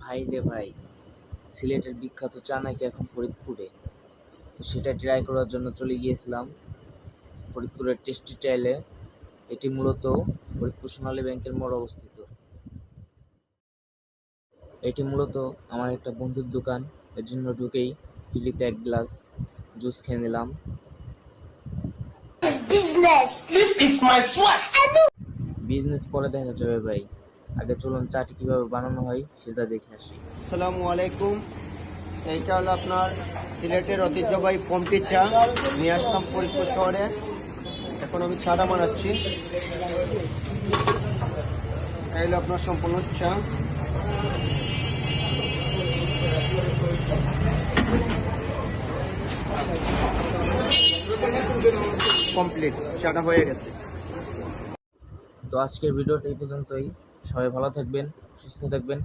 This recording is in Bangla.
ভাই রে ভাই, সিলেটের বিখ্যাত চা নাকি এখন ফরিদপুরে। তো সেটা ট্রাই করার জন্য চলে গিয়েছিলাম ফরিদপুরের টেস্টি টাইলে। এটি মূলত ফরিদপুর সোনালী ব্যাংকের মোড়ে অবস্থিত। এটি মূলত আমার একটা বন্ধুর দোকান, এর জন্য ঢুকেই ফ্রিতে এক গ্লাস জুস খেয়ে নিলাম। বিজনেস পরে দেখা যাবে ভাই, আগে চলুন চাটি কিভাবে বানানো হয় সেটা দেখে আসি। আসসালামু আলাইকুম। এইটা হলো আপনার সিলেটের ঐতিহ্যবাহী ফোমটি চা, নিয়ে আসলাম ফরিদপুর শহরে। এখন আমি চাটা বানাচ্ছি। এই হলো আপনার সম্পূর্ণ চা। কমপ্লিট, চাটা হয়ে গেছে। তো আজকের ভিডিওটা এই পর্যন্তই। সবাই ভালো থাকবেন, সুস্থ থাকবেন।